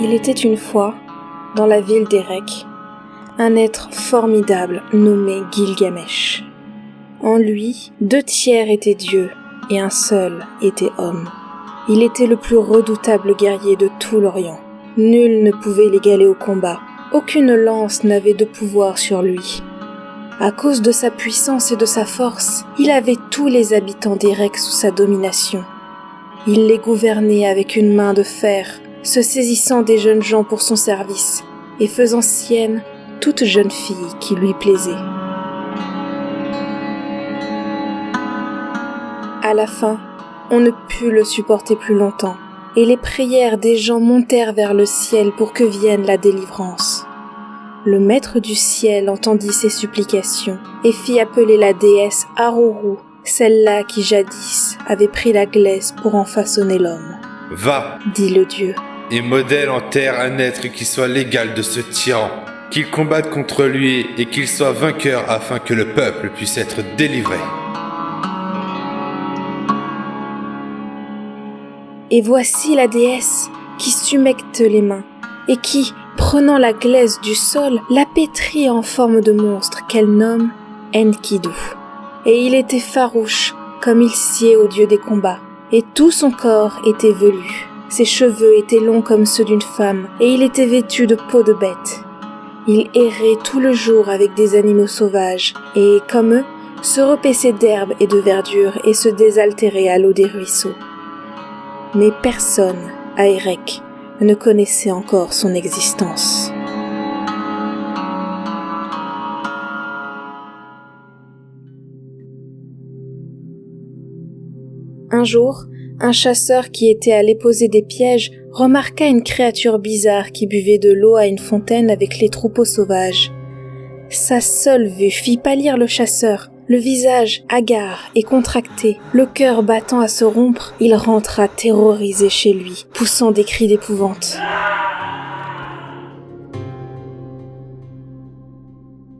Il était une fois, dans la ville d'Erech, un être formidable nommé Gilgamesh. En lui, 2/3 étaient dieux et un seul était homme. Il était le plus redoutable guerrier de tout l'Orient. Nul ne pouvait l'égaler au combat. Aucune lance n'avait de pouvoir sur lui. À cause de sa puissance et de sa force, il avait tous les habitants d'Erech sous sa domination. Il les gouvernait avec une main de fer, se saisissant des jeunes gens pour son service et faisant sienne toute jeune fille qui lui plaisait. À la fin, on ne put le supporter plus longtemps, et les prières des gens montèrent vers le ciel pour que vienne la délivrance. Le maître du ciel entendit ses supplications et fit appeler la déesse Aruru, celle-là qui jadis avait pris la glaise pour en façonner l'homme. « Va, dit le dieu, et modèle en terre un être qui soit l'égal de ce tyran, qu'il combatte contre lui et qu'il soit vainqueur afin que le peuple puisse être délivré. » Et voici la déesse qui s'humecte les mains et qui, prenant la glaise du sol, la pétrit en forme de monstre qu'elle nomme Enkidu. Et il était farouche, comme il sied au dieu des combats, et tout son corps était velu. Ses cheveux étaient longs comme ceux d'une femme, et il était vêtu de peau de bête. Il errait tout le jour avec des animaux sauvages, et, comme eux, se repaissait d'herbes et de verdure et se désaltérait à l'eau des ruisseaux. Mais personne, à Erech, ne connaissait encore son existence. Un jour, un chasseur qui était allé poser des pièges remarqua une créature bizarre qui buvait de l'eau à une fontaine avec les troupeaux sauvages. Sa seule vue fit pâlir le chasseur. Le visage hagard et contracté, le cœur battant à se rompre, il rentra terrorisé chez lui, poussant des cris d'épouvante.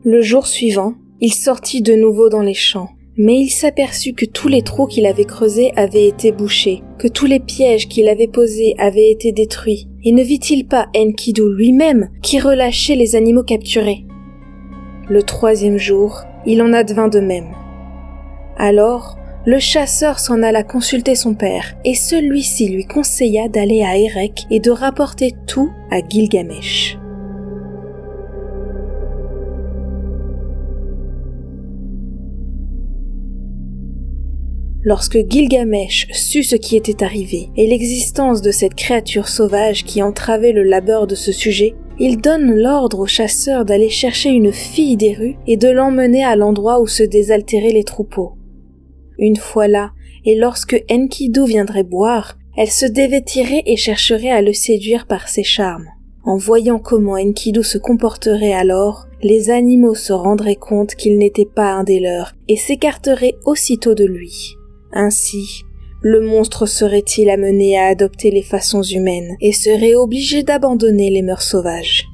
Le jour suivant, il sortit de nouveau dans les champs, mais il s'aperçut que tous les trous qu'il avait creusés avaient été bouchés, que tous les pièges qu'il avait posés avaient été détruits, et ne vit-il pas Enkidu lui-même qui relâchait les animaux capturés? Le 3e jour, il en advint de même. Alors, le chasseur s'en alla consulter son père, et celui-ci lui conseilla d'aller à Erech et de rapporter tout à Gilgamesh. Lorsque Gilgamesh sut ce qui était arrivé et l'existence de cette créature sauvage qui entravait le labeur de ce sujet, il donne l'ordre au chasseur d'aller chercher une fille des rues et de l'emmener à l'endroit où se désaltéraient les troupeaux. Une fois là, et lorsque Enkidu viendrait boire, elle se dévêtirait et chercherait à le séduire par ses charmes. En voyant comment Enkidu se comporterait alors, les animaux se rendraient compte qu'il n'était pas un des leurs et s'écarteraient aussitôt de lui. Ainsi, le monstre serait-il amené à adopter les façons humaines et serait obligé d'abandonner les mœurs sauvages.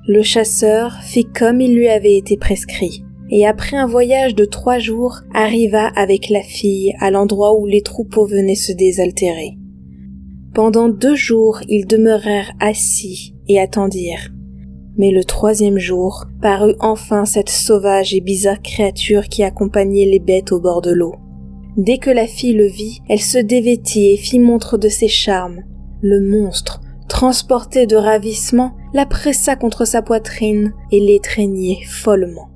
Le chasseur fit comme il lui avait été prescrit, et après un voyage de 3 jours, arriva avec la fille à l'endroit où les troupeaux venaient se désaltérer. Pendant 2 jours, ils demeurèrent assis et attendirent. Mais le 3e jour, parut enfin cette sauvage et bizarre créature qui accompagnait les bêtes au bord de l'eau. Dès que la fille le vit, elle se dévêtit et fit montre de ses charmes. Le monstre, transporté de ravissement, la pressa contre sa poitrine et l'étreignait follement.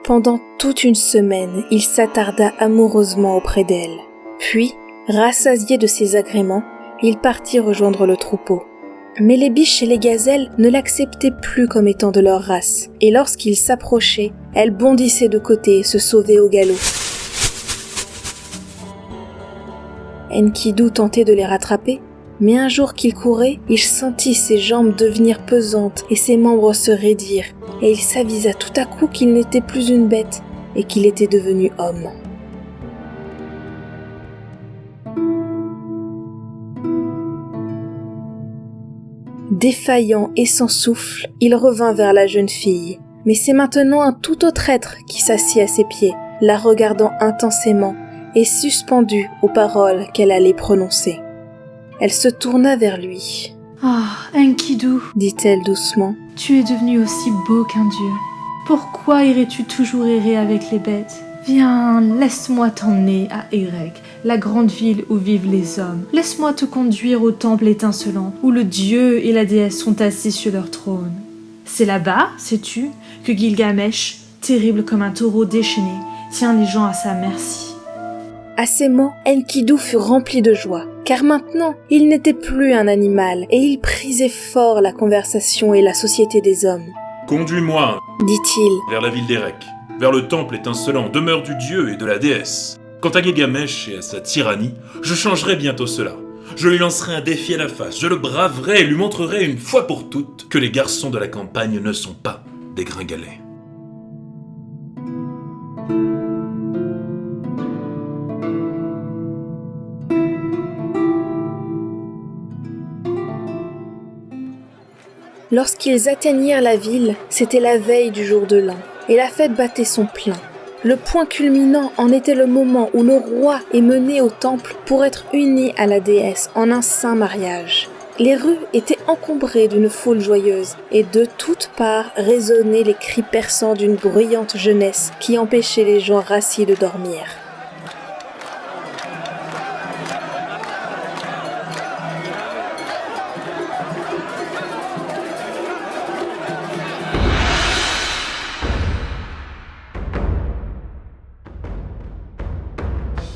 Pendant toute une semaine, il s'attarda amoureusement auprès d'elle. Puis, rassasié de ses agréments, il partit rejoindre le troupeau. Mais les biches et les gazelles ne l'acceptaient plus comme étant de leur race, et lorsqu'il s'approchait, elle bondissait de côté et se sauvait au galop. Enkidu tentait de les rattraper, mais un jour qu'il courait, il sentit ses jambes devenir pesantes et ses membres se raidir, et il s'avisa tout à coup qu'il n'était plus une bête et qu'il était devenu homme. Défaillant et sans souffle, il revint vers la jeune fille. Mais c'est maintenant un tout autre être qui s'assit à ses pieds, la regardant intensément et suspendu aux paroles qu'elle allait prononcer. Elle se tourna vers lui. « Ah, Enkidu, dit-elle doucement. Tu es devenu aussi beau qu'un dieu. Pourquoi irais-tu toujours errer avec les bêtes ? Viens, laisse-moi t'emmener à Erech, la grande ville où vivent les hommes. Laisse-moi te conduire au temple étincelant, où le dieu et la déesse sont assis sur leur trône. C'est là-bas, sais-tu, que Gilgamesh, terrible comme un taureau déchaîné, tient les gens à sa merci. » À ces mots, Enkidu fut rempli de joie, car maintenant, il n'était plus un animal et il prisait fort la conversation et la société des hommes. « Conduis-moi, dit-il, vers la ville d'Erech, vers le temple étincelant, demeure du dieu et de la déesse. Quant à Gilgamesh et à sa tyrannie, je changerai bientôt cela. Je lui lancerai un défi à la face, je le braverai et lui montrerai une fois pour toutes que les garçons de la campagne ne sont pas des gringalets. » Lorsqu'ils atteignirent la ville, c'était la veille du jour de l'an, et la fête battait son plein. Le point culminant en était le moment où le roi est mené au temple pour être uni à la déesse en un saint mariage. Les rues étaient encombrées d'une foule joyeuse, et de toutes parts résonnaient les cris perçants d'une bruyante jeunesse qui empêchait les gens rassis de dormir.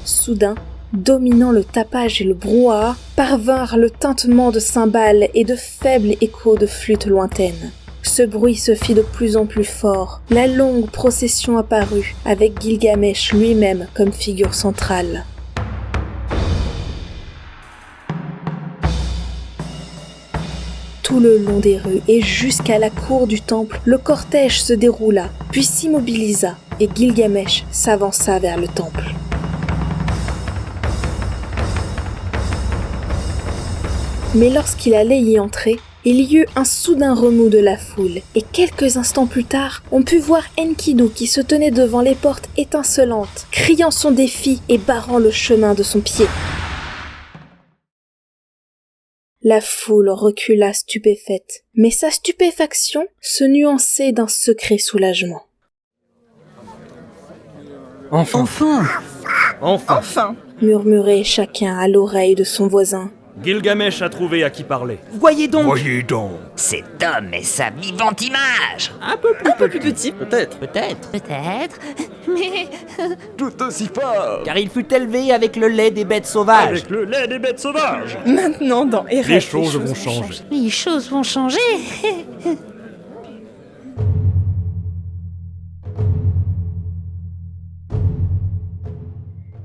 Soudain, dominant le tapage et le brouhaha, parvinrent le tintement de cymbales et de faibles échos de flûtes lointaines. Ce bruit se fit de plus en plus fort. La longue procession apparut, avec Gilgamesh lui-même comme figure centrale. Tout le long des rues et jusqu'à la cour du temple, le cortège se déroula, puis s'immobilisa, et Gilgamesh s'avança vers le temple. Mais lorsqu'il allait y entrer, il y eut un soudain remous de la foule, et quelques instants plus tard, on put voir Enkidu qui se tenait devant les portes étincelantes, criant son défi et barrant le chemin de son pied. La foule recula stupéfaite, mais sa stupéfaction se nuançait d'un secret soulagement. Enfin, murmurait chacun à l'oreille de son voisin. Gilgamesh a trouvé à qui parler. Voyez donc. Cet homme est sa vivante image. Un peu plus petit. Peut-être, mais... Tout aussi fort. Car il fut élevé avec le lait des bêtes sauvages. Avec le lait des bêtes sauvages. Maintenant, dans Erech, Les choses vont changer. Les choses vont changer.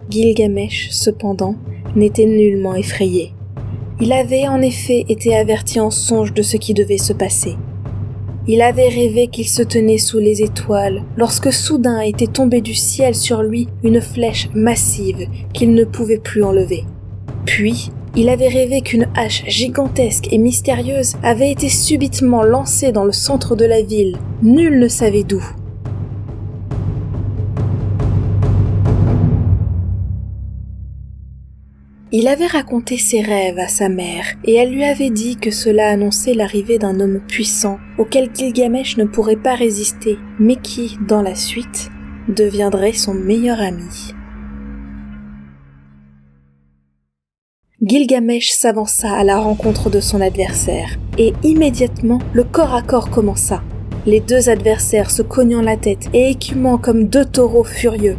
Gilgamesh, cependant, n'était nullement effrayé. Il avait en effet été averti en songe de ce qui devait se passer. Il avait rêvé qu'il se tenait sous les étoiles, lorsque soudain était tombée du ciel sur lui une flèche massive qu'il ne pouvait plus enlever. Puis, il avait rêvé qu'une hache gigantesque et mystérieuse avait été subitement lancée dans le centre de la ville, nul ne savait d'où. Il avait raconté ses rêves à sa mère, et elle lui avait dit que cela annonçait l'arrivée d'un homme puissant, auquel Gilgamesh ne pourrait pas résister, mais qui, dans la suite, deviendrait son meilleur ami. Gilgamesh s'avança à la rencontre de son adversaire, et immédiatement, le corps à corps commença. Les deux adversaires se cognant la tête et écumant comme deux taureaux furieux.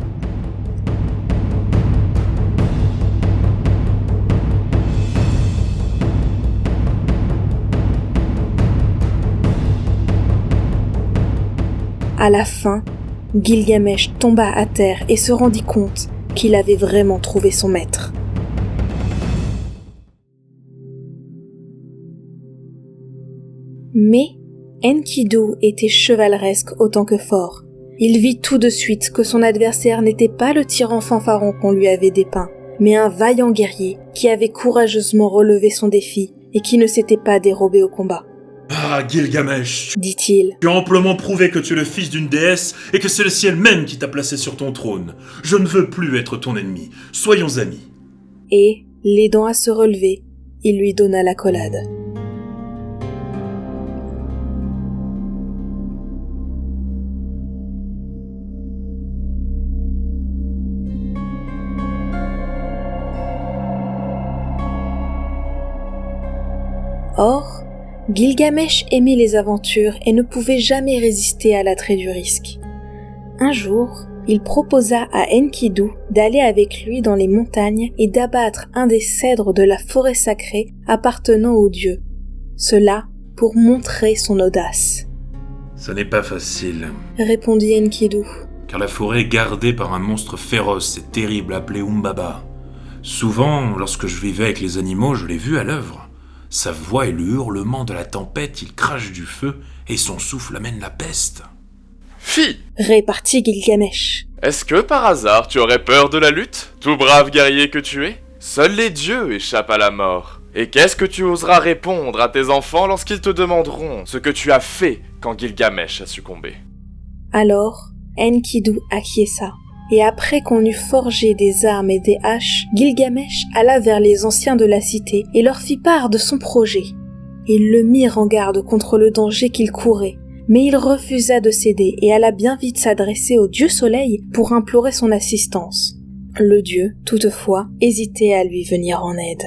À la fin, Gilgamesh tomba à terre et se rendit compte qu'il avait vraiment trouvé son maître. Mais Enkidu était chevaleresque autant que fort. Il vit tout de suite que son adversaire n'était pas le tyran fanfaron qu'on lui avait dépeint, mais un vaillant guerrier qui avait courageusement relevé son défi et qui ne s'était pas dérobé au combat. Ah, Gilgamesh, Dit-il. tu as amplement prouvé que tu es le fils d'une déesse et que c'est le ciel même qui t'a placé sur ton trône. Je ne veux plus être ton ennemi. Soyons amis. Et, l'aidant à se relever, il lui donna l'accolade. Or, Gilgamesh aimait les aventures et ne pouvait jamais résister à l'attrait du risque. Un jour, il proposa à Enkidu d'aller avec lui dans les montagnes et d'abattre un des cèdres de la forêt sacrée appartenant aux dieux. Cela pour montrer son audace. Ça n'est pas facile, Répondit Enkidu. car la forêt est gardée par un monstre féroce et terrible appelé Umbaba. Souvent, lorsque je vivais avec les animaux, je l'ai vu à l'œuvre. Sa voix est le hurlement de la tempête, il crache du feu et son souffle amène la peste. Fille, Répartit Gilgamesh. est-ce que par hasard tu aurais peur de la lutte, tout brave guerrier que tu es? Seuls les dieux échappent à la mort. Et qu'est-ce que tu oseras répondre à tes enfants lorsqu'ils te demanderont ce que tu as fait quand Gilgamesh a succombé? Alors, Enkidu acquiesça. Et après qu'on eut forgé des armes et des haches, Gilgamesh alla vers les anciens de la cité et leur fit part de son projet. Ils le mirent en garde contre le danger qu'il courait, mais il refusa de céder et alla bien vite s'adresser au dieu Soleil pour implorer son assistance. Le dieu, toutefois, hésitait à lui venir en aide.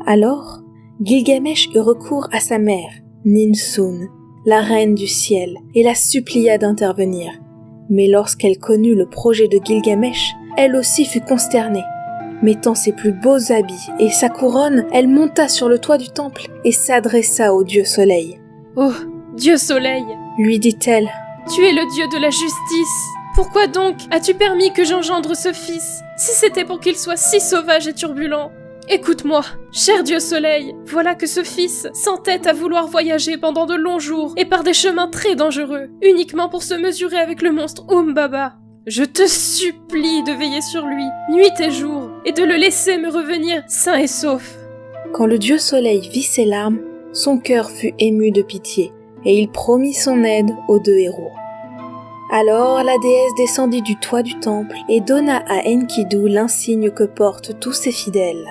Alors, Gilgamesh eut recours à sa mère, Ninsun, la reine du ciel, et la supplia d'intervenir. Mais lorsqu'elle connut le projet de Gilgamesh, elle aussi fut consternée. Mettant ses plus beaux habits et sa couronne, elle monta sur le toit du temple et s'adressa au dieu Soleil. « Oh, Dieu Soleil, Lui dit-elle, tu es le Dieu de la justice. Pourquoi donc as-tu permis que j'engendre ce fils, si c'était pour qu'il soit si sauvage et turbulent ? Écoute-moi, cher Dieu Soleil, voilà que ce fils s'entête à vouloir voyager pendant de longs jours et par des chemins très dangereux, uniquement pour se mesurer avec le monstre Umbaba. Je te supplie de veiller sur lui, nuit et jour, et de le laisser me revenir sain et sauf. » Quand le dieu Soleil vit ses larmes, son cœur fut ému de pitié, et il promit son aide aux deux héros. Alors la déesse descendit du toit du temple et donna à Enkidu l'insigne que portent tous ses fidèles.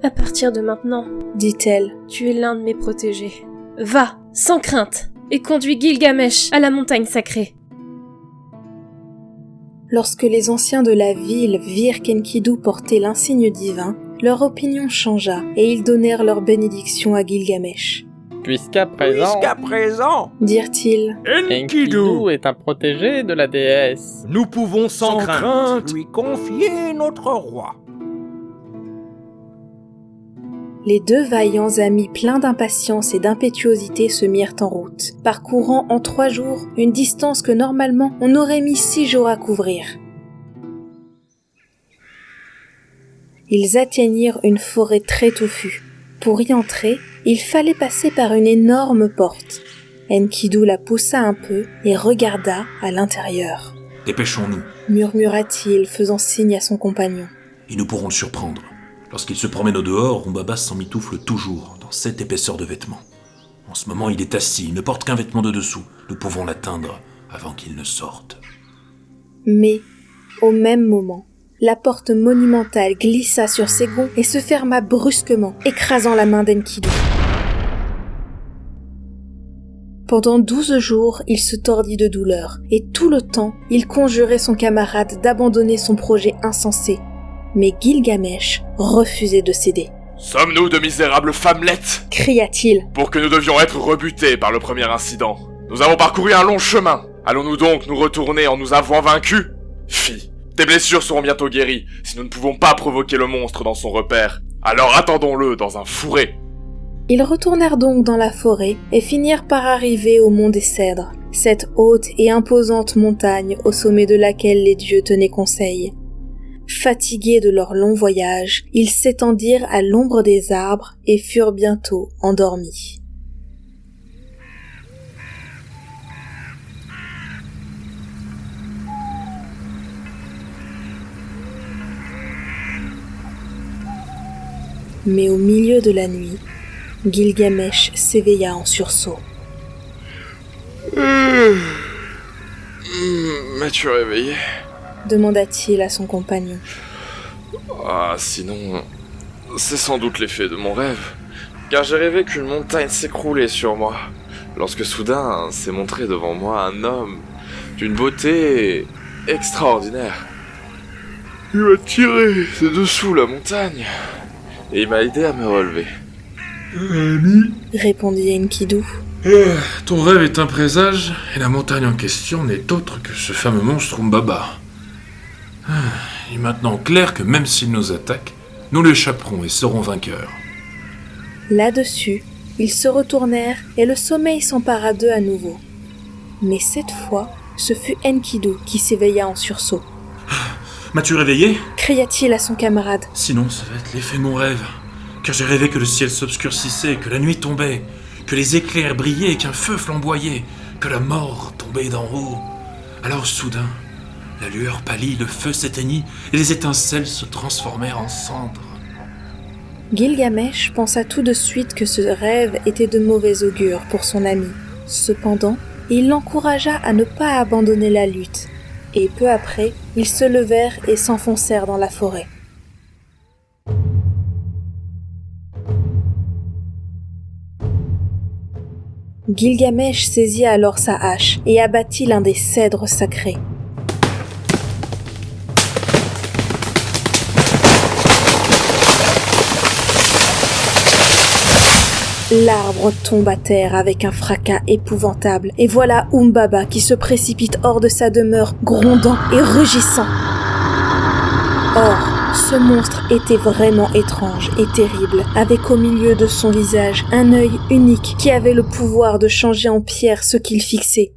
À partir de maintenant, Dit-elle, tu es l'un de mes protégés. Va, sans crainte, et conduis Gilgamesh à la montagne sacrée. lorsque les anciens de la ville virent qu'Enkidu portait l'insigne divin, leur opinion changea et ils donnèrent leur bénédiction à Gilgamesh. Puisqu'à présent, Dirent-ils, Enkidu est un protégé de la déesse. Nous pouvons sans crainte lui confier notre roi. les deux vaillants amis pleins d'impatience et d'impétuosité se mirent en route, parcourant en 3 jours une distance que normalement on aurait mis 6 jours à couvrir. Ils atteignirent une forêt très touffue. Pour y entrer, il fallait passer par une énorme porte. Enkidu la poussa un peu et regarda à l'intérieur. « Dépêchons-nous, Murmura-t-il, faisant signe à son compagnon. et nous pourrons le surprendre. Lorsqu'il se promène au dehors, Umbaba s'emmitoufle toujours dans cette épaisseur de vêtements. En ce moment, il est assis, il ne porte qu'un vêtement de dessous. Nous pouvons l'atteindre avant qu'il ne sorte. » Mais, au même moment, la porte monumentale glissa sur ses gonds et se ferma brusquement, écrasant la main d'Enkidu. Pendant 12 jours, il se tordit de douleur, et tout le temps, il conjurait son camarade d'abandonner son projet insensé. Mais Gilgamesh refusait de céder. « Sommes-nous de misérables femmelettes ?» Cria-t-il. « Pour que nous devions être rebutés par le premier incident. Nous avons parcouru un long chemin. Allons-nous donc nous retourner en nous avouant vaincus ? Fille, tes blessures seront bientôt guéries, si nous ne pouvons pas provoquer le monstre dans son repère. Alors attendons-le dans un fourré. » Ils retournèrent donc dans la forêt et finirent par arriver au mont des Cèdres, cette haute et imposante montagne au sommet de laquelle les dieux tenaient conseil. Fatigués de leur long voyage, ils s'étendirent à l'ombre des arbres et furent bientôt endormis. Mais au milieu de la nuit, Gilgamesh s'éveilla en sursaut. M'as-tu réveillé ? Demanda-t-il à son compagnon. Ah, sinon, c'est sans doute l'effet de mon rêve, car j'ai rêvé qu'une montagne s'écroulait sur moi, lorsque soudain s'est montré devant moi un homme d'une beauté extraordinaire. Il m'a tiré de dessous la montagne, et il m'a aidé à me relever. Répondit Enkidu. Ton rêve est un présage, et la montagne en question n'est autre que ce fameux monstre Umbaba. Il est maintenant clair que même s'il nous attaque, nous l'échapperons et serons vainqueurs. Là-dessus, ils se retournèrent et le sommeil s'empara d'eux à nouveau. Mais cette fois, ce fut Enkidu qui s'éveilla en sursaut. M'as-tu réveillé ? Cria-t-il à son camarade. Sinon, ça va être l'effet de mon rêve. Car j'ai rêvé que le ciel s'obscurcissait, que la nuit tombait, que les éclairs brillaient, qu'un feu flamboyait, que la mort tombait d'en haut. Alors soudain, la lueur pâlit, le feu s'éteignit, et les étincelles se transformèrent en cendres. Gilgamesh pensa tout de suite que ce rêve était de mauvais augure pour son ami. Cependant, il l'encouragea à ne pas abandonner la lutte. Et peu après, ils se levèrent et s'enfoncèrent dans la forêt. Gilgamesh saisit alors sa hache et abattit l'un des cèdres sacrés. L'arbre tombe à terre avec un fracas épouvantable, et voilà Umbaba qui se précipite hors de sa demeure, grondant et rugissant. Or, ce monstre était vraiment étrange et terrible, avec au milieu de son visage un œil unique qui avait le pouvoir de changer en pierre ce qu'il fixait.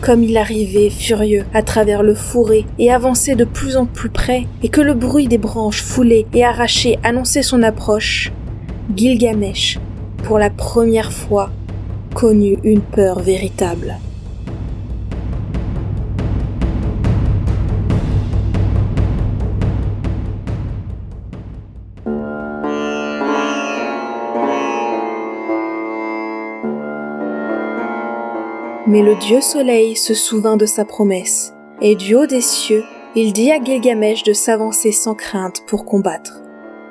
Comme il arrivait, furieux, à travers le fourré et avançait de plus en plus près, et que le bruit des branches foulées et arrachées annonçait son approche, Gilgamesh, pour la première fois, connut une peur véritable. Mais le dieu soleil se souvint de sa promesse, et du haut des cieux, il dit à Gilgamesh de s'avancer sans crainte pour combattre.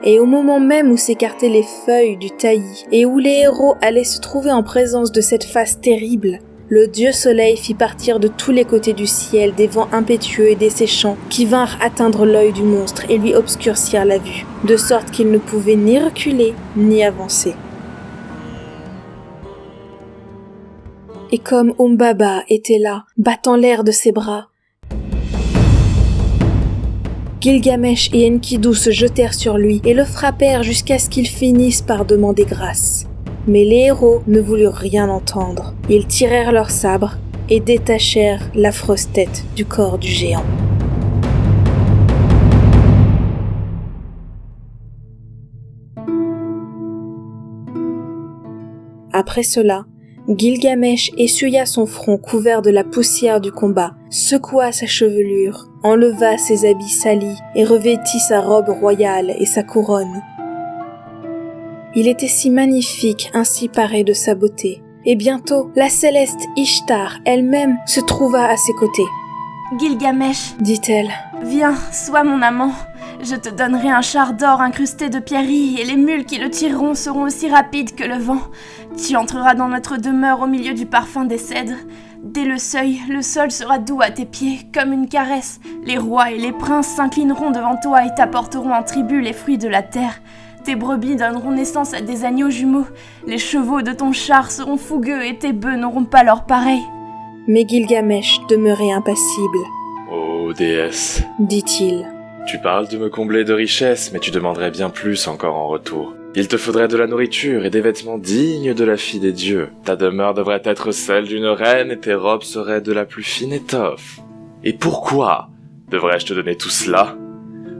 Et au moment même où s'écartaient les feuilles du taillis et où les héros allaient se trouver en présence de cette face terrible, le dieu soleil fit partir de tous les côtés du ciel des vents impétueux et desséchants qui vinrent atteindre l'œil du monstre et lui obscurcir la vue, de sorte qu'il ne pouvait ni reculer ni avancer. Et comme Umbaba était là, battant l'air de ses bras, Gilgamesh et Enkidu se jetèrent sur lui et le frappèrent jusqu'à ce qu'il finisse par demander grâce. Mais les héros ne voulurent rien entendre. Ils tirèrent leurs sabres et détachèrent l'affreuse tête du corps du géant. Après cela, Gilgamesh essuya son front couvert de la poussière du combat, secoua sa chevelure, enleva ses habits salis et revêtit sa robe royale et sa couronne. Il était si magnifique ainsi paré de sa beauté, et bientôt la céleste Ishtar elle-même se trouva à ses côtés. « Gilgamesh, dit-elle, viens, sois mon amant. Je te donnerai un char d'or incrusté de pierreries et les mules qui le tireront seront aussi rapides que le vent. Tu entreras dans notre demeure au milieu du parfum des cèdres. Dès le seuil, le sol sera doux à tes pieds, comme une caresse. Les rois et les princes s'inclineront devant toi et t'apporteront en tribut les fruits de la terre. Tes brebis donneront naissance à des agneaux jumeaux. Les chevaux de ton char seront fougueux et tes bœufs n'auront pas leur pareil. » Mais Gilgamesh demeurait impassible. « Ô déesse, dit-il. Tu parles de me combler de richesses, mais tu demanderais bien plus encore en retour. Il te faudrait de la nourriture et des vêtements dignes de la fille des dieux. Ta demeure devrait être celle d'une reine et tes robes seraient de la plus fine étoffe. Et pourquoi devrais-je te donner tout cela ?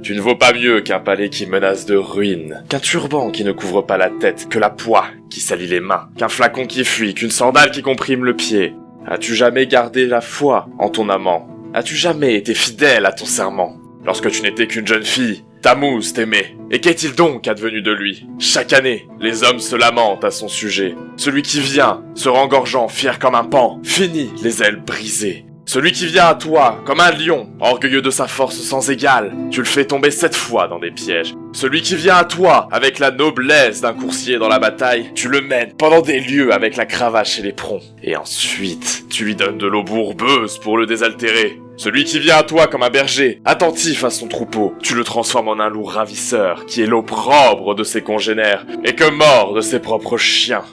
Tu ne vaux pas mieux qu'un palais qui menace de ruine, qu'un turban qui ne couvre pas la tête, que la poix qui salit les mains, qu'un flacon qui fuit, qu'une sandale qui comprime le pied. As-tu jamais gardé la foi en ton amant ? As-tu jamais été fidèle à ton serment ? Lorsque tu n'étais qu'une jeune fille, Tammuz t'aimait. Et qu'est-il donc advenu de lui? Chaque année, les hommes se lamentent à son sujet. Celui qui vient, se rengorgeant, fier comme un paon, finit les ailes brisées. Celui qui vient à toi, comme un lion, orgueilleux de sa force sans égale, tu le fais tomber 7 fois dans des pièges. Celui qui vient à toi, avec la noblesse d'un coursier dans la bataille, tu le mènes pendant des lieues avec la cravache et l'éperon. Et ensuite, tu lui donnes de l'eau bourbeuse pour le désaltérer. Celui qui vient à toi comme un berger, attentif à son troupeau, tu le transformes en un loup ravisseur, qui est l'opprobre de ses congénères, et que mord de ses propres chiens.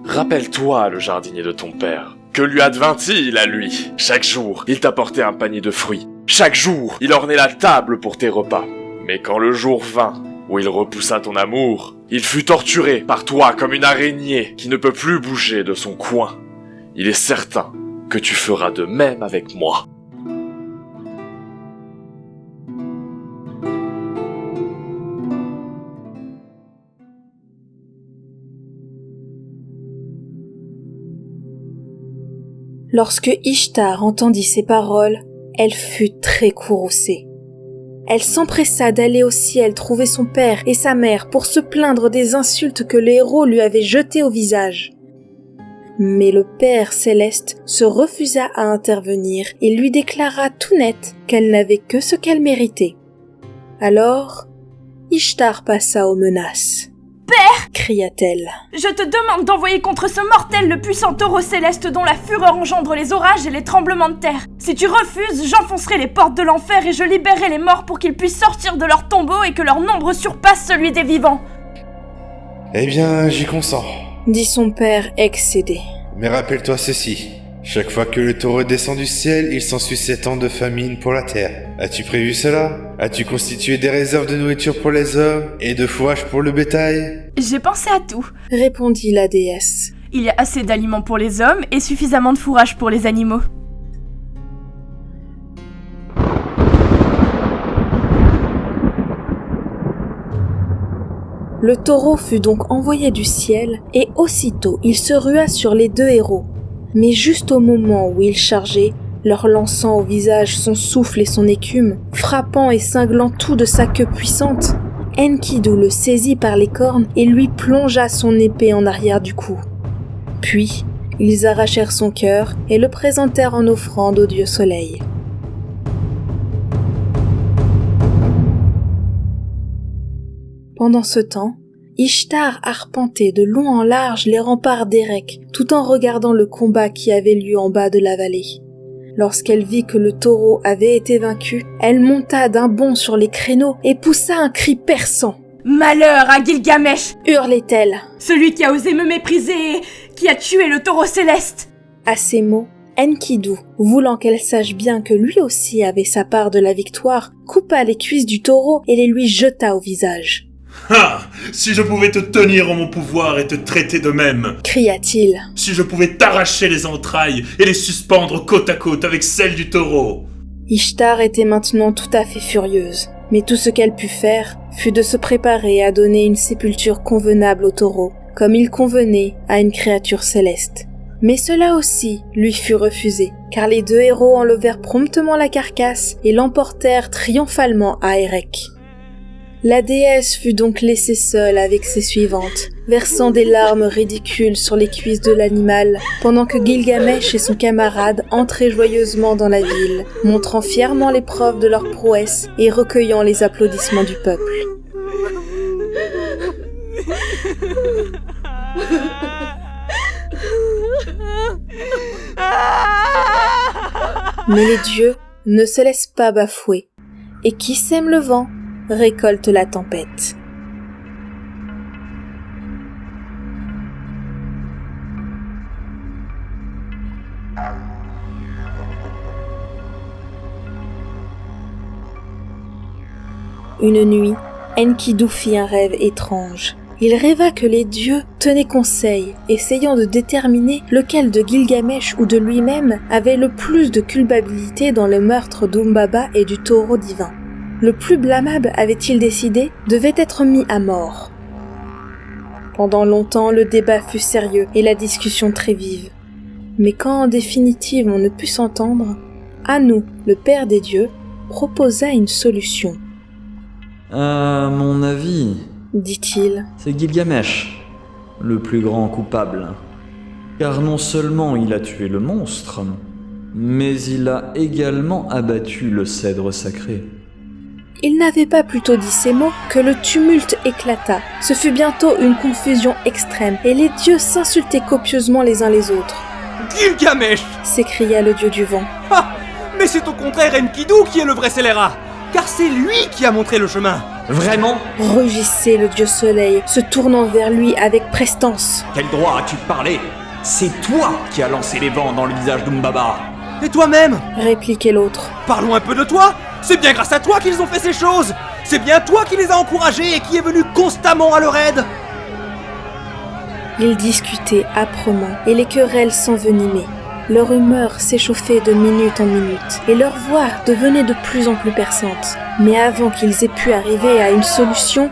Rappelle-toi le jardinier de ton père. Que lui advint-il à lui? Chaque jour, il t'apportait un panier de fruits. Chaque jour, il ornait la table pour tes repas. Mais quand le jour vint, où il repoussa ton amour, il fut torturé par toi comme une araignée qui ne peut plus bouger de son coin. Il est certain que tu feras de même avec moi. Lorsque Ishtar entendit ces paroles, elle fut très courroucée. Elle s'empressa d'aller au ciel trouver son père et sa mère pour se plaindre des insultes que les héros lui avaient jetées au visage. Mais le Père Céleste se refusa à intervenir et lui déclara tout net qu'elle n'avait que ce qu'elle méritait. Alors, Ishtar passa aux menaces. « Père !» cria-t-elle. « Je te demande d'envoyer contre ce mortel le puissant taureau céleste dont la fureur engendre les orages et les tremblements de terre. Si tu refuses, j'enfoncerai les portes de l'enfer et je libérerai les morts pour qu'ils puissent sortir de leur tombeau et que leur nombre surpasse celui des vivants. » « Eh bien, j'y consens, » dit son père excédé. « Mais rappelle-toi ceci. Chaque fois que le taureau descend du ciel, il s'ensuit 7 ans de famine pour la terre. As-tu prévu cela? As-tu constitué des réserves de nourriture pour les hommes et de fourrage pour le bétail? » J'ai pensé à tout, répondit la déesse. Il y a assez d'aliments pour les hommes et suffisamment de fourrage pour les animaux. Le taureau fut donc envoyé du ciel et aussitôt il se rua sur les 2 héros. Mais juste au moment où il chargeait, leur lançant au visage son souffle et son écume, frappant et cinglant tout de sa queue puissante, Enkidu le saisit par les cornes et lui plongea son épée en arrière du cou. Puis, ils arrachèrent son cœur et le présentèrent en offrande au dieu soleil. Pendant ce temps, Ishtar arpentait de long en large les remparts d'Erech, tout en regardant le combat qui avait lieu en bas de la vallée. Lorsqu'elle vit que le taureau avait été vaincu, elle monta d'un bond sur les créneaux et poussa un cri perçant. « Malheur à Gilgamesh !» hurlait-elle. « Celui qui a osé me mépriser et qui a tué le taureau céleste !» À ces mots, Enkidu, voulant qu'elle sache bien que lui aussi avait sa part de la victoire, coupa les cuisses du taureau et les lui jeta au visage. « Ah! Si je pouvais te tenir en mon pouvoir et te traiter de même !» cria-t-il. « Si je pouvais t'arracher les entrailles et les suspendre côte à côte avec celles du taureau !» Ishtar était maintenant tout à fait furieuse, mais tout ce qu'elle put faire fut de se préparer à donner une sépulture convenable au taureau, comme il convenait à une créature céleste. Mais cela aussi lui fut refusé, car les 2 héros enlevèrent promptement la carcasse et l'emportèrent triomphalement à Erech. La déesse fut donc laissée seule avec ses suivantes, versant des larmes ridicules sur les cuisses de l'animal, pendant que Gilgamesh et son camarade entraient joyeusement dans la ville, montrant fièrement les preuves de leur prouesse et recueillant les applaudissements du peuple. Mais les dieux ne se laissent pas bafouer, et qui sème le vent récolte la tempête. Une nuit, Enkidu fit un rêve étrange. Il rêva que les dieux tenaient conseil, essayant de déterminer lequel de Gilgamesh ou de lui-même avait le plus de culpabilité dans le meurtre d'Humbaba et du taureau divin. Le plus blâmable, avait-il décidé, devait être mis à mort. Pendant longtemps, le débat fut sérieux et la discussion très vive. Mais quand en définitive on ne put s'entendre, Anu, le père des dieux, proposa une solution. À mon avis, dit-il. c'est Gilgamesh, le plus grand coupable. Car non seulement il a tué le monstre, mais il a également abattu le cèdre sacré. Il n'avait pas plutôt dit ces mots que le tumulte éclata. Ce fut bientôt une confusion extrême, et les dieux s'insultaient copieusement les uns les autres. Gilgamesh! S'écria le dieu du vent. Ah! Mais c'est au contraire Enkidu qui est le vrai scélérat! Car c'est lui qui a montré le chemin! Vraiment? Rugissait le dieu soleil, se tournant vers lui avec prestance. Quel droit as-tu de parler? C'est toi qui as lancé les vents dans le visage d'Umbaba! Et toi-même? Répliquait l'autre. Parlons un peu de toi! C'est bien grâce à toi qu'ils ont fait ces choses! C'est bien toi qui les as encouragés et qui est venu constamment à leur aide! Ils discutaient âprement et les querelles s'envenimaient. Leur humeur s'échauffait de minute en minute et leur voix devenait de plus en plus perçante. Mais avant qu'ils aient pu arriver à une solution,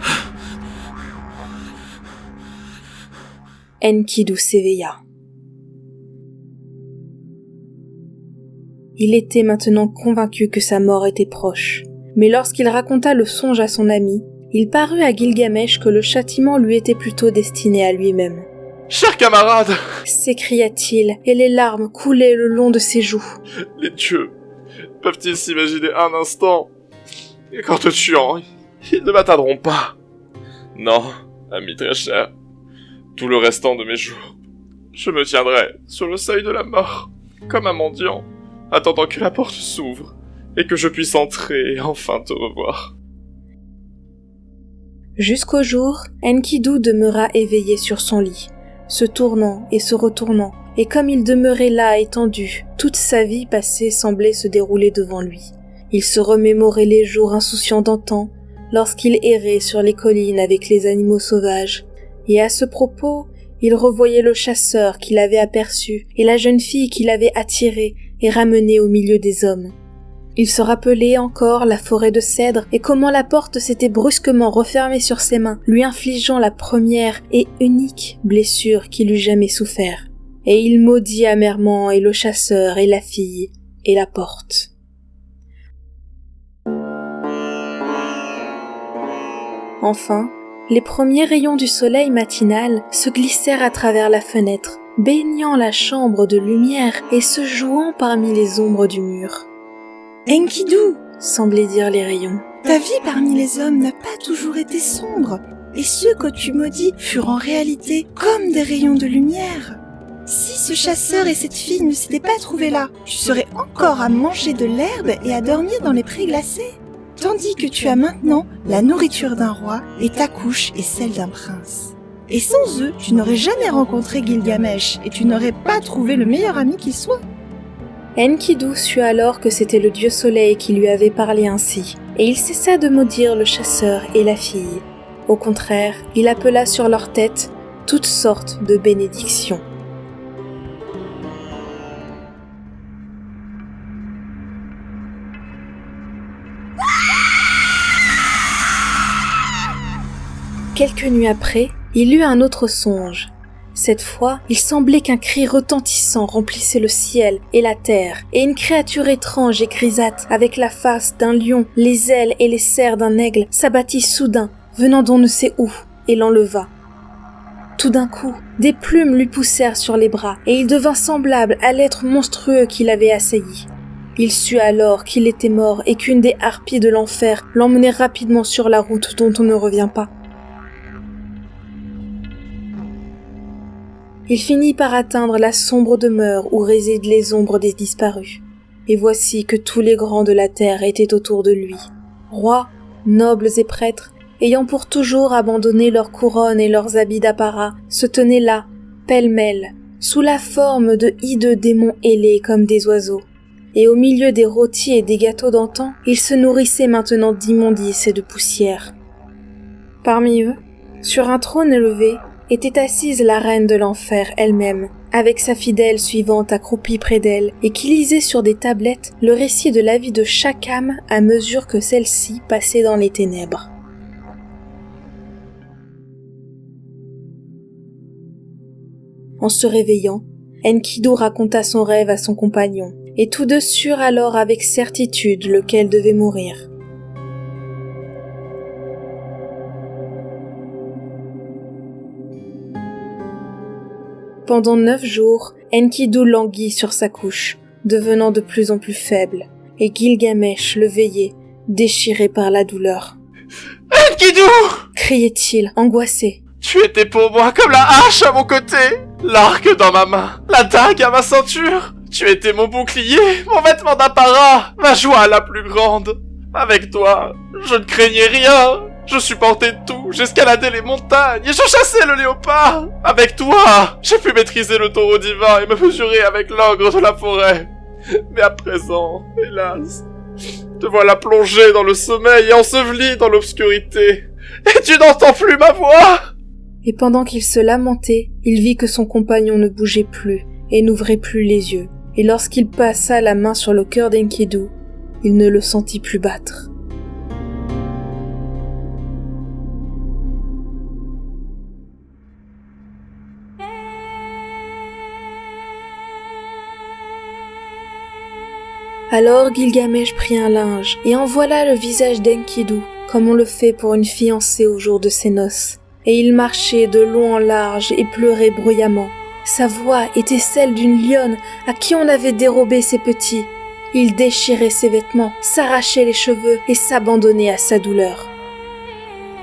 Enkidu s'éveilla. Il était maintenant convaincu que sa mort était proche. Mais lorsqu'il raconta le songe à son ami, il parut à Gilgamesh que le châtiment lui était plutôt destiné à lui-même. « Cher camarade !» s'écria-t-il, et les larmes coulaient le long de ses joues. « Les dieux peuvent-ils s'imaginer un instant et qu'en te tuant, ils ne m'atteindront pas? Non, ami très cher, tout le restant de mes jours, je me tiendrai sur le seuil de la mort, comme un mendiant, attendant que la porte s'ouvre et que je puisse entrer et enfin te revoir. » Jusqu'au jour, Enkidu demeura éveillé sur son lit, se tournant et se retournant, et comme il demeurait là étendu, toute sa vie passée semblait se dérouler devant lui. Il se remémorait les jours insouciants d'antan, lorsqu'il errait sur les collines avec les animaux sauvages, et à ce propos, il revoyait le chasseur qu'il avait aperçu et la jeune fille qu'il avait attirée et ramenée au milieu des hommes. Il se rappelait encore la forêt de cèdres et comment la porte s'était brusquement refermée sur ses mains, lui infligeant la première et unique blessure qu'il eût jamais souffert. Et il maudit amèrement et le chasseur et la fille et la porte. Enfin, les premiers rayons du soleil matinal se glissèrent à travers la fenêtre, baignant la chambre de lumière et se jouant parmi les ombres du mur. « Enkidu !» semblaient dire les rayons. « Ta vie parmi les hommes n'a pas toujours été sombre, et ceux que tu maudis furent en réalité comme des rayons de lumière. Si ce chasseur et cette fille ne s'étaient pas trouvés là, tu serais encore à manger de l'herbe et à dormir dans les prés glacés. Tandis que tu as maintenant la nourriture d'un roi et ta couche est celle d'un prince. Et sans eux, tu n'aurais jamais rencontré Gilgamesh et tu n'aurais pas trouvé le meilleur ami qu'il soit. » Enkidu sut alors que c'était le dieu soleil qui lui avait parlé ainsi, et il cessa de maudire le chasseur et la fille. Au contraire, il appela sur leur tête toutes sortes de bénédictions. Quelques nuits après, il eut un autre songe. Cette fois, il semblait qu'un cri retentissant remplissait le ciel et la terre, et une créature étrange et grisâtre, avec la face d'un lion, les ailes et les serres d'un aigle, s'abattit soudain, venant d'on ne sait où, et l'enleva. Tout d'un coup, des plumes lui poussèrent sur les bras, et il devint semblable à l'être monstrueux qui l'avait assailli. Il sut alors qu'il était mort et qu'une des harpies de l'enfer l'emmenait rapidement sur la route dont on ne revient pas. Il finit par atteindre la sombre demeure où résident les ombres des disparus. Et voici que tous les grands de la terre étaient autour de lui. Rois, nobles et prêtres, ayant pour toujours abandonné leurs couronnes et leurs habits d'apparat, se tenaient là, pêle-mêle, sous la forme de hideux démons ailés comme des oiseaux. Et au milieu des rôtis et des gâteaux d'antan, ils se nourrissaient maintenant d'immondices et de poussière. Parmi eux, sur un trône élevé, était assise la reine de l'enfer elle-même, avec sa fidèle suivante accroupie près d'elle, et qui lisait sur des tablettes le récit de la vie de chaque âme à mesure que celle-ci passait dans les ténèbres. En se réveillant, Enkidu raconta son rêve à son compagnon, et tous deux surent alors avec certitude lequel devait mourir. Pendant 9 jours, Enkidu languit sur sa couche, devenant de plus en plus faible, et Gilgamesh le veillait, déchiré par la douleur. « Enkidu !» criait-il, angoissé. « Tu étais pour moi comme la hache à mon côté, l'arc dans ma main, la dague à ma ceinture. Tu étais mon bouclier, mon vêtement d'apparat, ma joie la plus grande. Avec toi, je ne craignais rien. Je supportais tout, j'escaladais les montagnes et je chassais le léopard. Avec toi, j'ai pu maîtriser le taureau divin et me mesurer avec l'ogre de la forêt. Mais à présent, hélas, te voilà plongé dans le sommeil et enseveli dans l'obscurité. Et tu n'entends plus ma voix !» Et pendant qu'il se lamentait, il vit que son compagnon ne bougeait plus et n'ouvrait plus les yeux. Et lorsqu'il passa la main sur le cœur d'Enkidu, il ne le sentit plus battre. Alors Gilgamesh prit un linge et envoila le visage d'Enkidu, comme on le fait pour une fiancée au jour de ses noces. Et il marchait de long en large et pleurait bruyamment. Sa voix était celle d'une lionne à qui on avait dérobé ses petits. Il déchirait ses vêtements, s'arrachait les cheveux et s'abandonnait à sa douleur.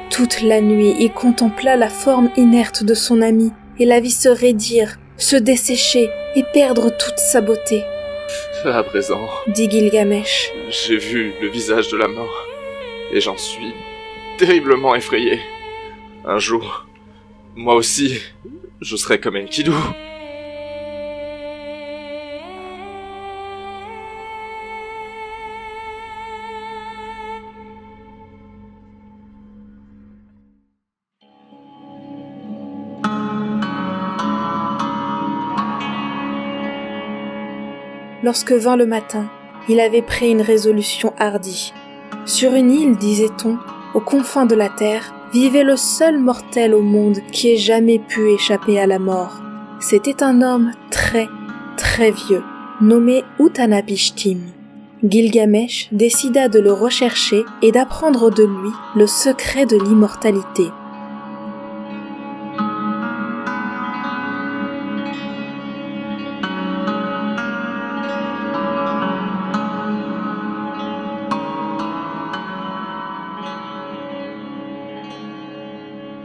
Toute la nuit, il contempla la forme inerte de son ami et la vit se raidir, se dessécher et perdre toute sa beauté. « À présent, dit Gilgamesh, j'ai vu le visage de la mort et j'en suis terriblement effrayé. Un jour, moi aussi, je serai comme Enkidu. » Lorsque vint le matin, il avait pris une résolution hardie. Sur une île, disait-on, aux confins de la terre, vivait le seul mortel au monde qui ait jamais pu échapper à la mort. C'était un homme très, très vieux, nommé Utnapishtim. Gilgamesh décida de le rechercher et d'apprendre de lui le secret de l'immortalité.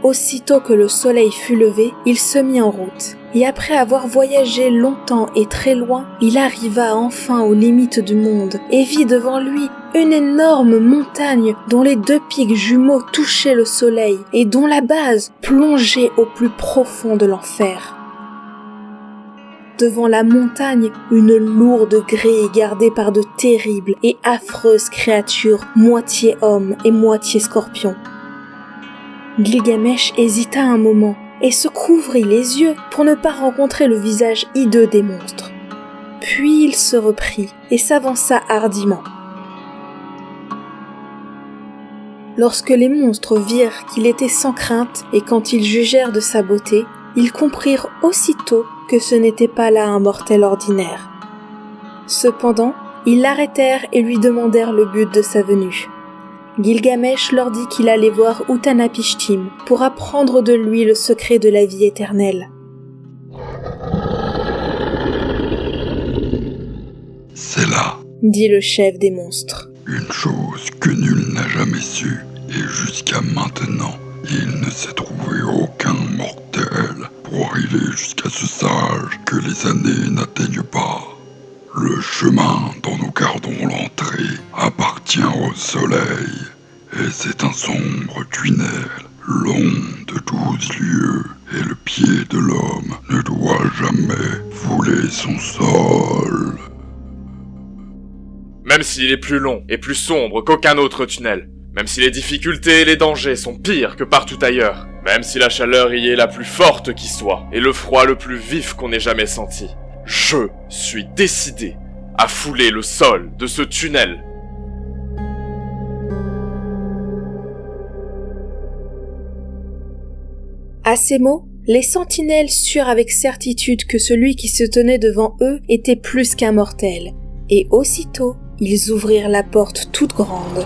Aussitôt que le soleil fut levé, il se mit en route, et après avoir voyagé longtemps et très loin, il arriva enfin aux limites du monde, et vit devant lui une énorme montagne dont les 2 pics jumeaux touchaient le soleil, et dont la base plongeait au plus profond de l'enfer. Devant la montagne, une lourde grille gardée par de terribles et affreuses créatures, moitié hommes et moitié scorpions. Gilgamesh hésita un moment et se couvrit les yeux pour ne pas rencontrer le visage hideux des monstres. Puis il se reprit et s'avança hardiment. Lorsque les monstres virent qu'il était sans crainte et quand ils jugèrent de sa beauté, ils comprirent aussitôt que ce n'était pas là un mortel ordinaire. Cependant, ils l'arrêtèrent et lui demandèrent le but de sa venue. Gilgamesh leur dit qu'il allait voir Utnapishtim pour apprendre de lui le secret de la vie éternelle. C'est là, dit le chef des monstres, une chose que nul n'a jamais su, et jusqu'à maintenant, il ne s'est trouvé aucun mortel pour arriver jusqu'à ce sage que les années n'atteignent pas. Le chemin dont nous gardons l'entrée appartient au soleil, et c'est un sombre tunnel long de 12 lieues, et le pied de l'homme ne doit jamais fouler son sol. Même s'il est plus long et plus sombre qu'aucun autre tunnel, même si les difficultés et les dangers sont pires que partout ailleurs, même si la chaleur y est la plus forte qui soit, et le froid le plus vif qu'on ait jamais senti, je suis décidé à fouler le sol de ce tunnel. À ces mots, les sentinelles surent avec certitude que celui qui se tenait devant eux était plus qu'un mortel, et aussitôt, ils ouvrirent la porte toute grande.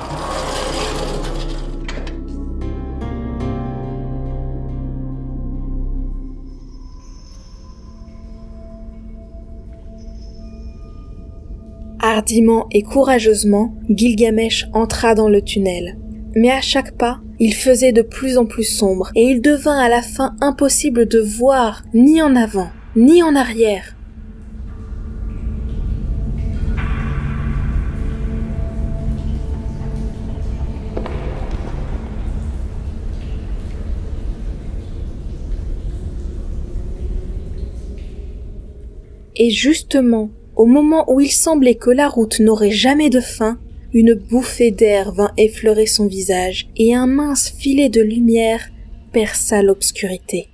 Hardiment et courageusement, Gilgamesh entra dans le tunnel. Mais à chaque pas, il faisait de plus en plus sombre et il devint à la fin impossible de voir ni en avant, ni en arrière. Et justement, au moment où il semblait que la route n'aurait jamais de fin, une bouffée d'air vint effleurer son visage et un mince filet de lumière perça l'obscurité.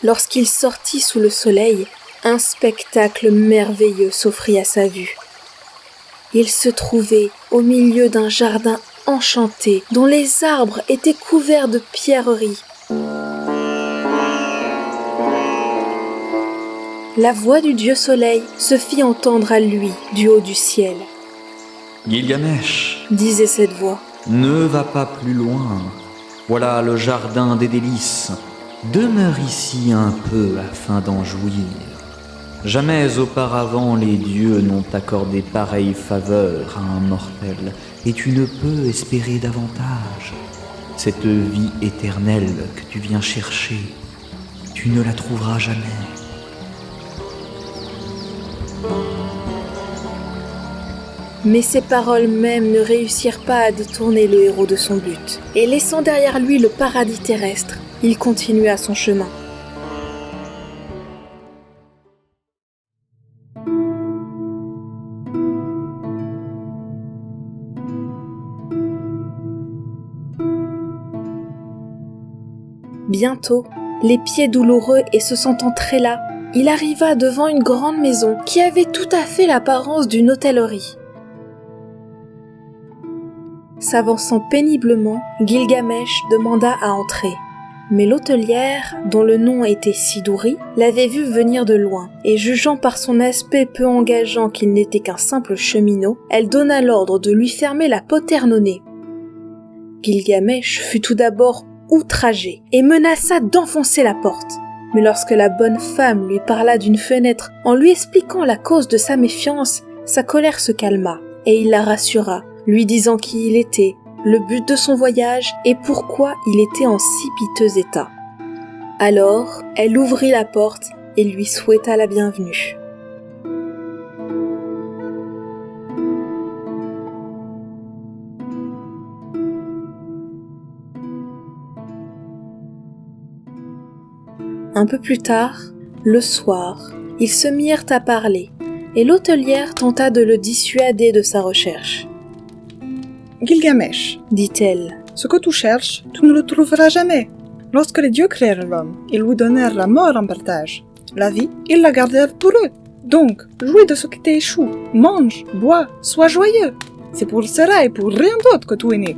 Lorsqu'il sortit sous le soleil, un spectacle merveilleux s'offrit à sa vue. Il se trouvait au milieu d'un jardin enchanté dont les arbres étaient couverts de pierreries. La voix du dieu soleil se fit entendre à lui du haut du ciel. Gilgamesh, disait cette voix, ne va pas plus loin. Voilà le jardin des délices. Demeure ici un peu afin d'en jouir. Jamais auparavant les dieux n'ont accordé pareille faveur à un mortel, et tu ne peux espérer davantage. Cette vie éternelle que tu viens chercher, tu ne la trouveras jamais. Mais ces paroles même ne réussirent pas à détourner le héros de son but. Et laissant derrière lui le paradis terrestre, il continua son chemin. Bientôt, les pieds douloureux et se sentant très las, il arriva devant une grande maison qui avait tout à fait l'apparence d'une hôtellerie. S'avançant péniblement, Gilgamesh demanda à entrer. Mais l'hôtelière, dont le nom était Siduri, l'avait vu venir de loin, et jugeant par son aspect peu engageant qu'il n'était qu'un simple cheminot, elle donna l'ordre de lui fermer la poterne au nez. Gilgamesh fut tout d'abord outragé et menaça d'enfoncer la porte. Mais lorsque la bonne femme lui parla d'une fenêtre en lui expliquant la cause de sa méfiance, sa colère se calma, et il la rassura, lui disant qui il était, le but de son voyage et pourquoi il était en si piteux état. Alors, elle ouvrit la porte et lui souhaita la bienvenue. Un peu plus tard, le soir, ils se mirent à parler, et l'hôtelière tenta de le dissuader de sa recherche. Gilgamesh, dit-elle, ce que tu cherches, tu ne le trouveras jamais. Lorsque les dieux créèrent l'homme, ils lui donnèrent la mort en partage. La vie, ils la gardèrent pour eux. Donc, jouis de ce qui t'échoue, mange, bois, sois joyeux. C'est pour cela et pour rien d'autre que tu es né.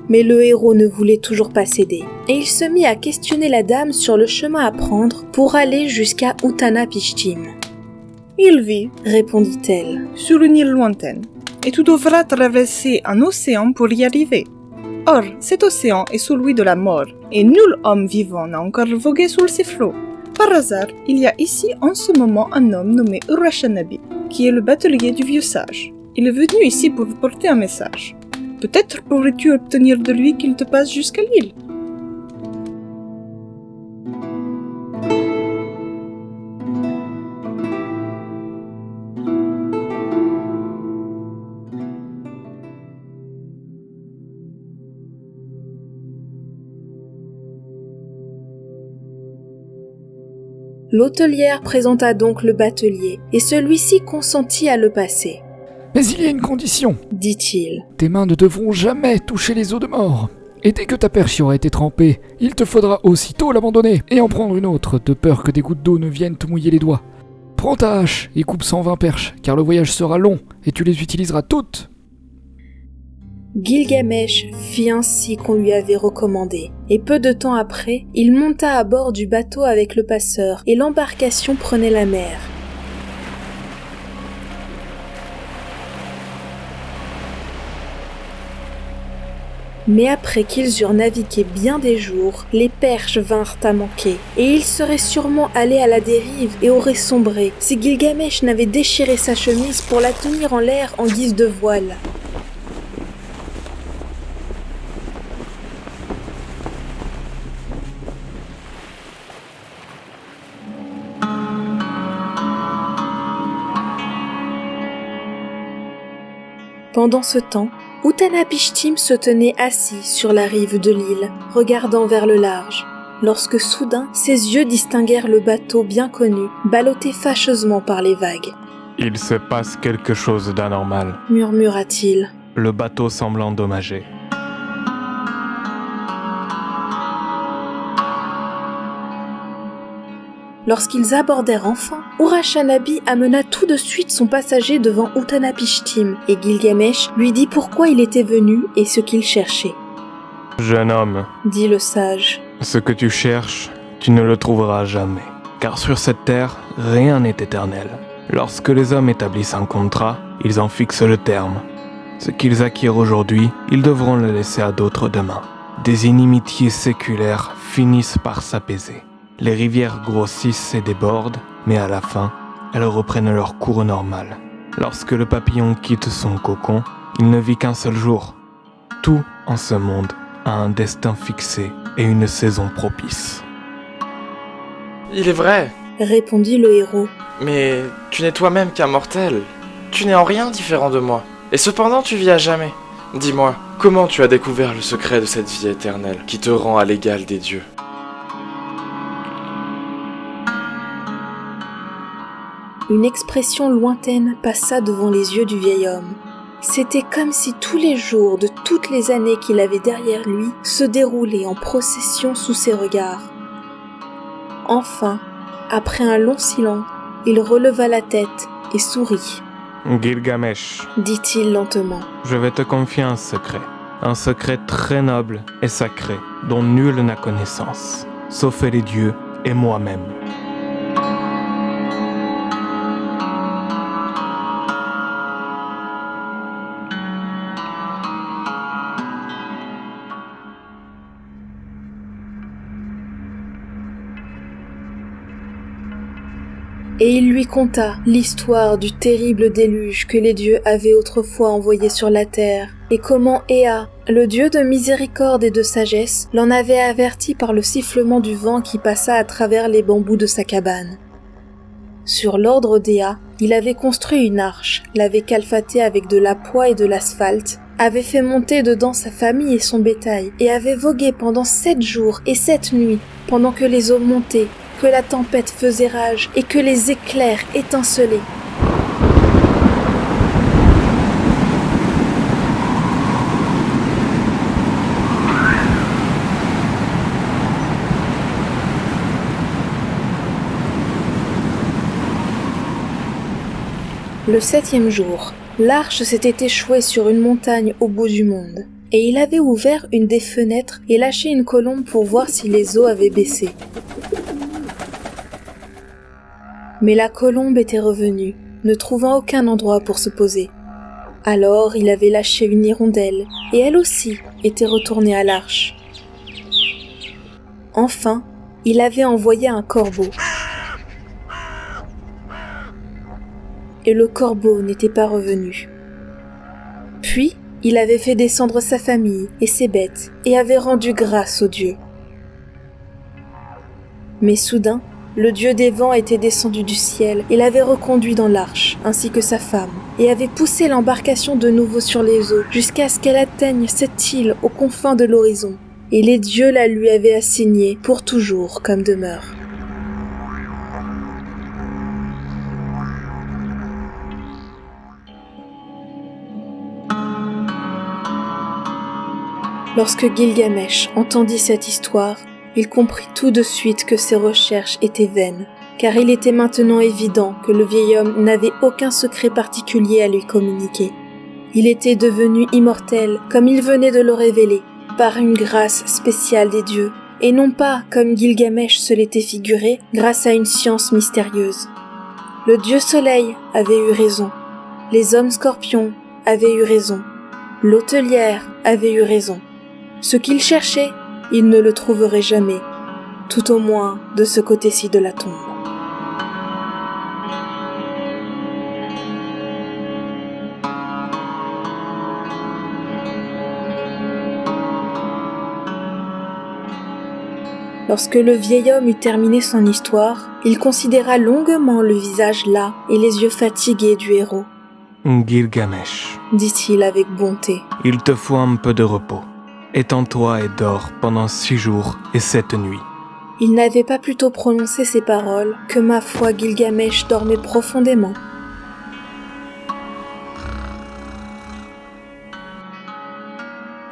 Mais le héros ne voulait toujours pas céder, et il se mit à questionner la dame sur le chemin à prendre pour aller jusqu'à Uttanapishtim. Il vit, répondit-elle, sur une île lointaine, et tu devras traverser un océan pour y arriver. Or, cet océan est celui de la mort, et nul homme vivant n'a encore vogué sous ses flots. Par hasard, il y a ici en ce moment un homme nommé Urashanabi, qui est le batelier du vieux sage. Il est venu ici pour porter un message. Peut-être pourrais-tu obtenir de lui qu'il te passe jusqu'à l'île. L'hôtelière présenta donc le batelier, et celui-ci consentit à le passer. Mais il y a une condition, dit-il. Tes mains ne devront jamais toucher les eaux de mort. Et dès que ta perche y aura été trempée, il te faudra aussitôt l'abandonner et en prendre une autre, de peur que des gouttes d'eau ne viennent te mouiller les doigts. Prends ta hache et coupe 120 perches, car le voyage sera long et tu les utiliseras toutes. Gilgamesh fit ainsi qu'on lui avait recommandé, et peu de temps après, il monta à bord du bateau avec le passeur, et l'embarcation prenait la mer. Mais après qu'ils eurent navigué bien des jours, les perches vinrent à manquer, et ils seraient sûrement allés à la dérive et auraient sombré si Gilgamesh n'avait déchiré sa chemise pour la tenir en l'air en guise de voile. Pendant ce temps, Utnapishtim se tenait assis sur la rive de l'île, regardant vers le large, lorsque soudain ses yeux distinguèrent le bateau bien connu, ballotté fâcheusement par les vagues. « Il se passe quelque chose d'anormal », murmura-t-il. « Le bateau semble endommagé. » Lorsqu'ils abordèrent enfin, Urashanabi amena tout de suite son passager devant Utnapishtim, et Gilgamesh lui dit pourquoi il était venu et ce qu'il cherchait. « Jeune homme, dit le sage, ce que tu cherches, tu ne le trouveras jamais. Car sur cette terre, rien n'est éternel. Lorsque les hommes établissent un contrat, ils en fixent le terme. Ce qu'ils acquièrent aujourd'hui, ils devront le laisser à d'autres demain. Des inimitiés séculaires finissent par s'apaiser. Les rivières grossissent et débordent, mais à la fin, elles reprennent leur cours normal. Lorsque le papillon quitte son cocon, il ne vit qu'un seul jour. Tout en ce monde a un destin fixé et une saison propice. Il est vrai, répondit le héros. Mais tu n'es toi-même qu'un mortel. Tu n'es en rien différent de moi. Et cependant tu vis à jamais. Dis-moi, comment tu as découvert le secret de cette vie éternelle qui te rend à l'égal des dieux ? Une expression lointaine passa devant les yeux du vieil homme. C'était comme si tous les jours de toutes les années qu'il avait derrière lui se déroulaient en procession sous ses regards. Enfin, après un long silence, il releva la tête et sourit. « Gilgamesh, dit-il lentement, je vais te confier un secret très noble et sacré dont nul n'a connaissance, sauf les dieux et moi-même. » Et il lui conta l'histoire du terrible déluge que les dieux avaient autrefois envoyé sur la terre, et comment Ea, le dieu de miséricorde et de sagesse, l'en avait averti par le sifflement du vent qui passa à travers les bambous de sa cabane. Sur l'ordre d'Ea, il avait construit une arche, l'avait calfatée avec de la poix et de l'asphalte, avait fait monter dedans sa famille et son bétail, et avait vogué pendant 7 jours et 7 nuits, pendant que les eaux montaient, que la tempête faisait rage et que les éclairs étincelaient. Le 7e jour, l'arche s'était échouée sur une montagne au bout du monde, et il avait ouvert une des fenêtres et lâché une colombe pour voir si les eaux avaient baissé. Mais la colombe était revenue, ne trouvant aucun endroit pour se poser. Alors il avait lâché une hirondelle, et elle aussi était retournée à l'arche. Enfin, il avait envoyé un corbeau. Et le corbeau n'était pas revenu. Puis, il avait fait descendre sa famille et ses bêtes, et avait rendu grâce aux dieux. Mais soudain, le dieu des vents était descendu du ciel et l'avait reconduit dans l'arche, ainsi que sa femme, et avait poussé l'embarcation de nouveau sur les eaux, jusqu'à ce qu'elle atteigne cette île aux confins de l'horizon. Et les dieux la lui avaient assignée pour toujours comme demeure. Lorsque Gilgamesh entendit cette histoire, il comprit tout de suite que ses recherches étaient vaines, car il était maintenant évident que le vieil homme n'avait aucun secret particulier à lui communiquer. Il était devenu immortel, comme il venait de le révéler, par une grâce spéciale des dieux, et non pas, comme Gilgamesh se l'était figuré, grâce à une science mystérieuse. Le dieu soleil avait eu raison, les hommes scorpions avaient eu raison, l'hôtelière avait eu raison, Ce qu'il cherchait, il ne le trouverait jamais, tout au moins de ce côté-ci de la tombe. Lorsque le vieil homme eut terminé son histoire, il considéra longuement le visage las et les yeux fatigués du héros. Gilgamesh, dit-il avec bonté. Il te faut un peu de repos. Étends-toi et dors pendant 6 jours et 7 nuits. Il n'avait pas plutôt prononcé ces paroles que ma foi Gilgamesh dormait profondément.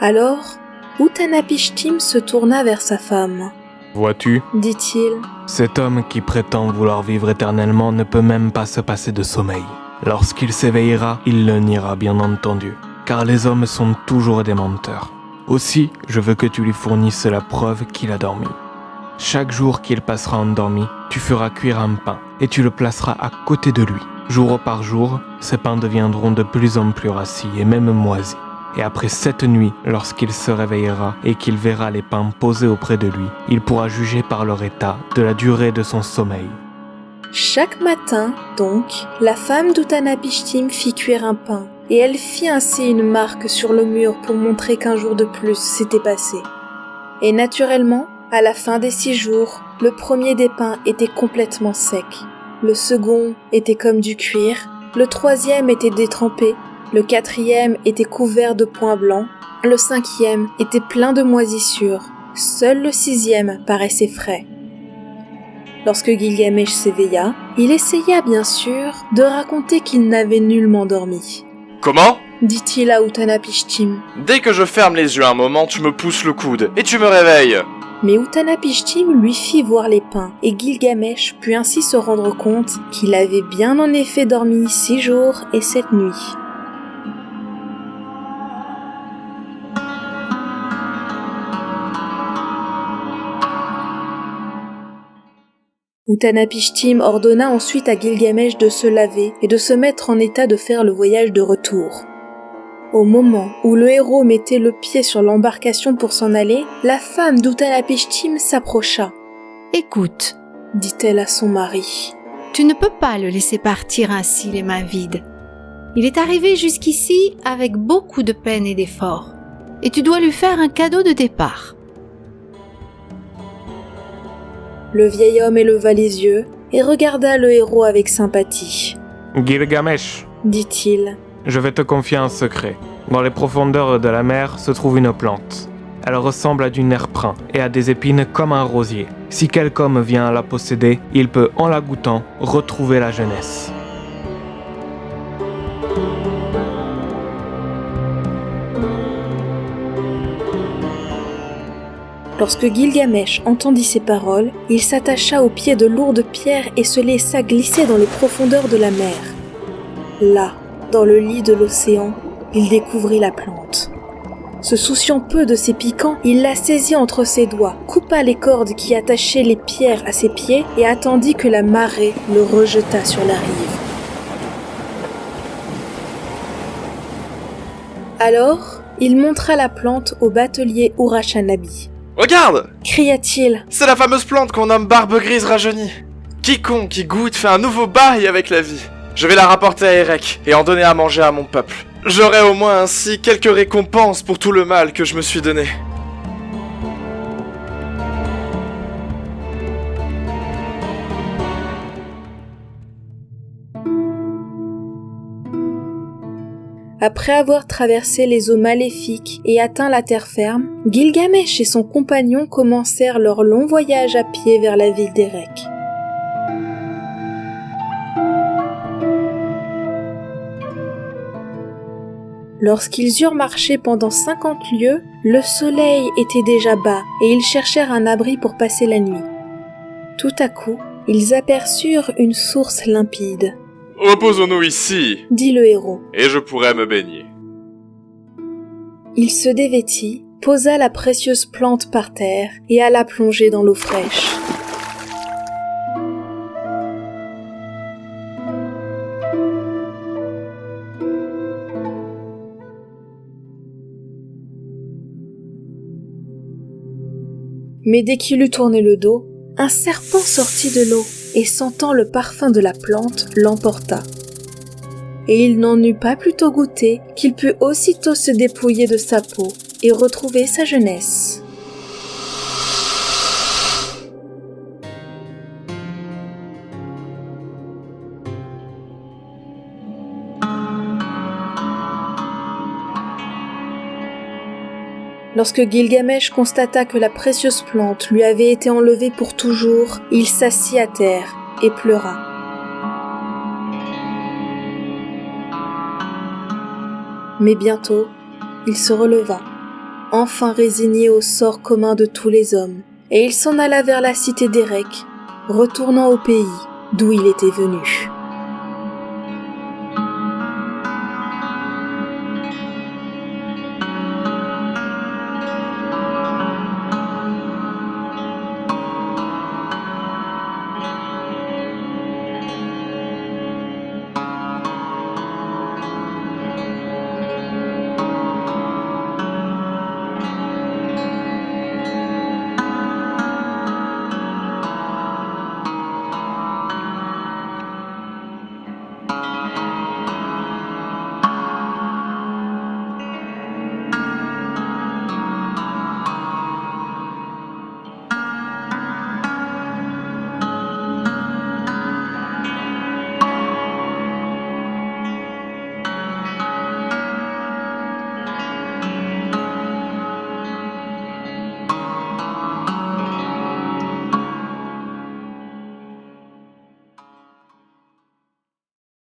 Alors, Utanapishtim se tourna vers sa femme. Vois-tu, dit-il, cet homme qui prétend vouloir vivre éternellement ne peut même pas se passer de sommeil. Lorsqu'il s'éveillera, il le niera bien entendu, car les hommes sont toujours des menteurs. Aussi, je veux que tu lui fournisses la preuve qu'il a dormi. Chaque jour qu'il passera endormi, tu feras cuire un pain et tu le placeras à côté de lui. Jour par jour, ces pains deviendront de plus en plus rassis et même moisis. Et après 7 nuits, lorsqu'il se réveillera et qu'il verra les pains posés auprès de lui, il pourra juger par leur état de la durée de son sommeil. Chaque matin, donc, la femme d'Utanapishtim fit cuire un pain, et elle fit ainsi une marque sur le mur pour montrer qu'un jour de plus s'était passé. Et naturellement, à la fin des 6 jours, le premier des pains était complètement sec, le second était comme du cuir, le troisième était détrempé, le quatrième était couvert de points blancs, le cinquième était plein de moisissures, seul le sixième paraissait frais. Lorsque Gilgamesh s'éveilla, il essaya bien sûr de raconter qu'il n'avait nullement dormi. Comment ? dit-il à Utanapishtim. Dès que je ferme les yeux un moment, tu me pousses le coude et tu me réveilles. Mais Utanapishtim lui fit voir les pains, et Gilgamesh put ainsi se rendre compte qu'il avait bien en effet dormi 6 jours et 7 nuits. Utanapishtim ordonna ensuite à Gilgamesh de se laver et de se mettre en état de faire le voyage de retour. Au moment où le héros mettait le pied sur l'embarcation pour s'en aller, la femme d'Utanapishtim s'approcha. « Écoute, dit-elle à son mari, tu ne peux pas le laisser partir ainsi les mains vides. Il est arrivé jusqu'ici avec beaucoup de peine et d'effort, et tu dois lui faire un cadeau de départ. » Le vieil homme éleva les yeux et regarda le héros avec sympathie. « Gilgamesh, dit-il, je vais te confier un secret. Dans les profondeurs de la mer se trouve une plante. Elle ressemble à du nerf brun et a des épines comme un rosier. Si quelque homme vient à la posséder, il peut, en la goûtant, retrouver la jeunesse. » Lorsque Gilgamesh entendit ces paroles, il s'attacha au pied de lourdes pierres et se laissa glisser dans les profondeurs de la mer. Là, dans le lit de l'océan, il découvrit la plante. Se souciant peu de ses piquants, il la saisit entre ses doigts, coupa les cordes qui attachaient les pierres à ses pieds et attendit que la marée le rejetât sur la rive. Alors, il montra la plante au batelier Urashanabi. Regarde ! Cria-t-il. C'est la fameuse plante qu'on nomme barbe grise rajeunie. Quiconque qui goûte fait un nouveau bail avec la vie. Je vais la rapporter à Erech et en donner à manger à mon peuple. J'aurai au moins ainsi quelques récompenses pour tout le mal que je me suis donné. Après avoir traversé les eaux maléfiques et atteint la terre ferme, Gilgamesh et son compagnon commencèrent leur long voyage à pied vers la ville d'Erech. Lorsqu'ils eurent marché pendant 50 lieues, le soleil était déjà bas et ils cherchèrent un abri pour passer la nuit. Tout à coup, ils aperçurent une source limpide. « Reposons-nous ici, » dit le héros. « et je pourrai me baigner. » Il se dévêtit, posa la précieuse plante par terre et alla plonger dans l'eau fraîche. Mais dès qu'il eut tourné le dos, un serpent sortit de l'eau et sentant le parfum de la plante, l'emporta. Et il n'en eut pas plutôt goûté qu'il put aussitôt se dépouiller de sa peau et retrouver sa jeunesse. Lorsque Gilgamesh constata que la précieuse plante lui avait été enlevée pour toujours, il s'assit à terre et pleura. Mais bientôt, il se releva, enfin résigné au sort commun de tous les hommes, et il s'en alla vers la cité d'Erech, retournant au pays d'où il était venu.